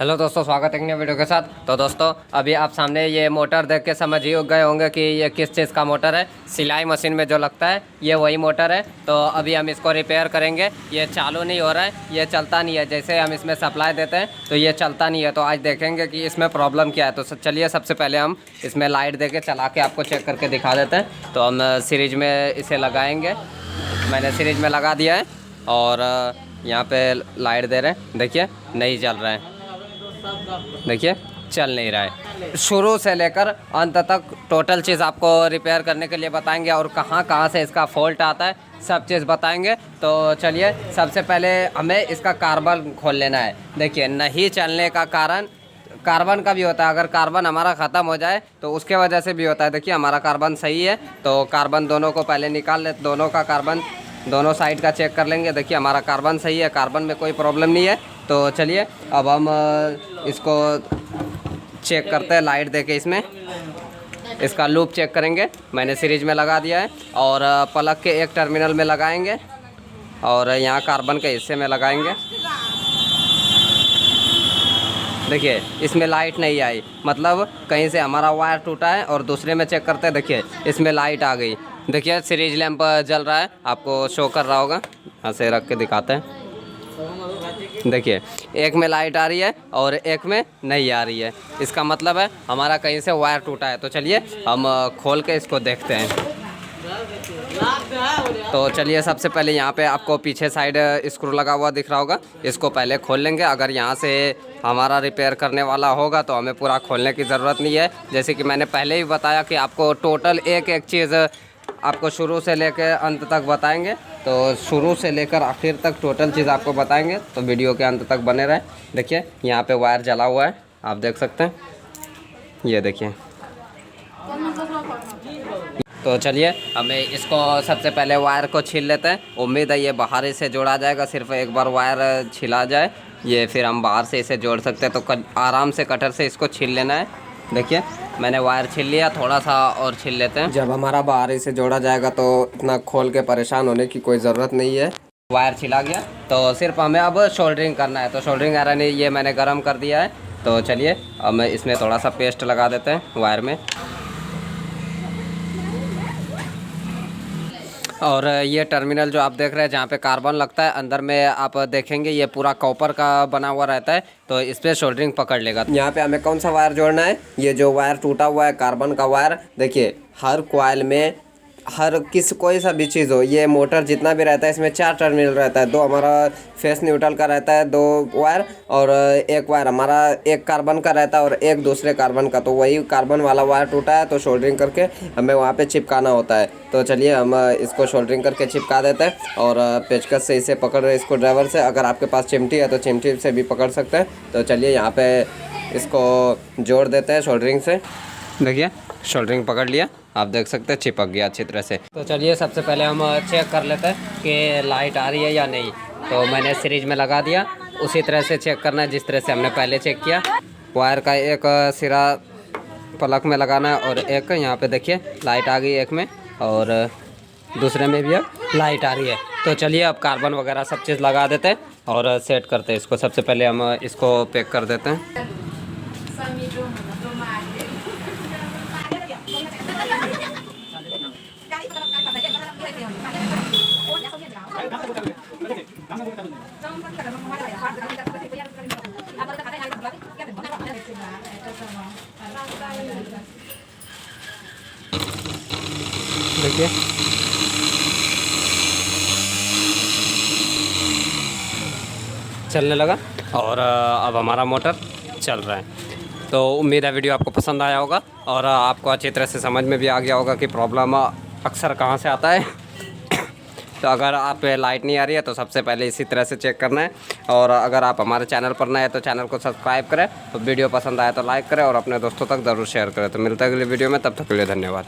Hello दोस्तों, स्वागत है एक नई वीडियो के साथ। तो दोस्तों अभी आप सामने ये मोटर देख के समझ ही गए होंगे कि ये किस चीज़ का मोटर है। सिलाई मशीन में जो लगता है ये वही मोटर है। तो अभी हम इसको रिपेयर करेंगे। ये चालू नहीं हो रहा है, ये चलता नहीं है। जैसे हम इसमें सप्लाई देते हैं तो ये चलता नहीं है। तो आज देखेंगे कि इसमें प्रॉब्लम क्या है। तो चलिए सबसे पहले हम इसमें लाइट दे के चला के आपको चेक करके दिखा देते हैं। तो हम सीरीज में इसे लगाएँगे। मैंने सीरीज में लगा दिया है और यहाँ पर लाइट दे रहे हैं। देखिए नहीं चल रहा है, देखिए चल नहीं रहा है। शुरू से लेकर अंत तक टोटल चीज़ आपको रिपेयर करने के लिए बताएंगे और कहाँ कहाँ से इसका फॉल्ट आता है सब चीज़ बताएंगे। तो चलिए सबसे पहले हमें इसका कार्बन खोल लेना है। देखिए नहीं चलने का कारण कार्बन का भी होता है। अगर कार्बन हमारा ख़त्म हो जाए तो उसके वजह से भी होता है। देखिए हमारा कार्बन सही है तो कार्बन दोनों को पहले निकाल ले, दोनों का कार्बन दोनों साइड का चेक कर लेंगे। देखिए हमारा कार्बन सही है, कार्बन में कोई प्रॉब्लम नहीं है। तो चलिए अब हम इसको चेक करते हैं लाइट देके। इसमें इसका लूप चेक करेंगे। मैंने सीरीज में लगा दिया है और प्लग के एक टर्मिनल में लगाएंगे और यहाँ कार्बन के हिस्से में लगाएंगे। देखिए इसमें लाइट नहीं आई, मतलब कहीं से हमारा वायर टूटा है। और दूसरे में चेक करते हैं, देखिए इसमें लाइट आ गई। देखिए सीरीज लैंप जल रहा है, आपको शो कर रहा होगा। ऐसे रख के दिखाते हैं। देखिए एक में लाइट आ रही है और एक में नहीं आ रही है। इसका मतलब है हमारा कहीं से वायर टूटा है। तो चलिए हम खोल के इसको देखते हैं। तो चलिए सबसे पहले यहाँ पे आपको पीछे साइड स्क्रू लगा हुआ दिख रहा होगा, इसको पहले खोल लेंगे। अगर यहाँ से हमारा रिपेयर करने वाला होगा तो हमें पूरा खोलने की ज़रूरत नहीं है। जैसे कि मैंने पहले ही बताया कि आपको टोटल एक एक चीज़ आपको शुरू से लेकर अंत तक बताएंगे। तो शुरू से लेकर आखिर तक टोटल चीज़ आपको बताएंगे, तो वीडियो के अंत तक बने रहें। देखिए यहाँ पे वायर जला हुआ है, आप देख सकते हैं, ये देखिए। तो चलिए हमें इसको सबसे पहले वायर को छील लेते हैं। उम्मीद है ये बाहर ही से जोड़ा जाएगा, सिर्फ एक बार वायर छिला जाए ये, फिर हम बाहर से इसे जोड़ सकते हैं। तो आराम से कटर से इसको छील लेना है। देखिए मैंने वायर छील लिया, थोड़ा सा और छील लेते हैं। जब हमारा बाहर ही से जोड़ा जाएगा तो इतना खोल के परेशान होने की कोई ज़रूरत नहीं है। वायर छिला गया तो सिर्फ हमें अब सोल्डरिंग करना है। तो सोल्डरिंग आयरन ये मैंने गर्म कर दिया है। तो चलिए अब इसमें थोड़ा सा पेस्ट लगा देते हैं वायर में। और ये टर्मिनल जो आप देख रहे हैं जहाँ पे कार्बन लगता है, अंदर में आप देखेंगे ये पूरा कॉपर का बना हुआ रहता है। तो इस पर सोल्डरिंग पकड़ लेगा। यहाँ पे हमें कौन सा वायर जोड़ना है, ये जो वायर टूटा हुआ है कार्बन का वायर। देखिए हर कॉइल में कोई सा भी चीज़ हो, ये मोटर जितना भी रहता है इसमें 4 टर्मिनल रहता है। 2 हमारा फेस न्यूट्रल का रहता है 2 वायर, और एक वायर हमारा एक कार्बन का रहता है और एक दूसरे कार्बन का। तो वही कार्बन वाला वायर टूटा है तो सोल्डरिंग करके हमें वहाँ पे चिपकाना होता है। तो चलिए हम इसको सोल्डरिंग करके चिपका देते हैं और पेचकस से इसे पकड़ रहे इसको ड्राइवर से। अगर आपके पास चिमटी है तो चिमटी से भी पकड़ सकते हैं। तो चलिए यहाँ पे इसको जोड़ देते हैं सोल्डरिंग से। देखिए सोल्डरिंग पकड़ लिया, आप देख सकते हैं चिपक गया अच्छी तरह से। तो चलिए सबसे पहले हम चेक कर लेते हैं कि लाइट आ रही है या नहीं। तो मैंने सीरीज में लगा दिया, उसी तरह से चेक करना है जिस तरह से हमने पहले चेक किया। वायर का एक सिरा प्लग में लगाना है और एक यहाँ पे देखिए लाइट आ गई एक में, और दूसरे में भी अब लाइट आ रही है। तो चलिए अब कार्बन वगैरह सब चीज़ लगा देते हैं और सेट करते हैं इसको। सबसे पहले हम इसको पैक कर देते हैं। देखिए चलने लगा और अब हमारा मोटर चल रहा है। तो उम्मीद है वीडियो आपको पसंद आया होगा और आपको अच्छी तरह से समझ में भी आ गया होगा कि प्रॉब्लम अक्सर कहाँ से आता है। तो अगर आप लाइट नहीं आ रही है तो सबसे पहले इसी तरह से चेक करना है। और अगर आप हमारे चैनल पर नए हैं तो चैनल को सब्सक्राइब करें, तो वीडियो पसंद आए तो लाइक करें और अपने दोस्तों तक ज़रूर शेयर करें। तो मिलते हैं अगली वीडियो में, तब तक के लिए धन्यवाद।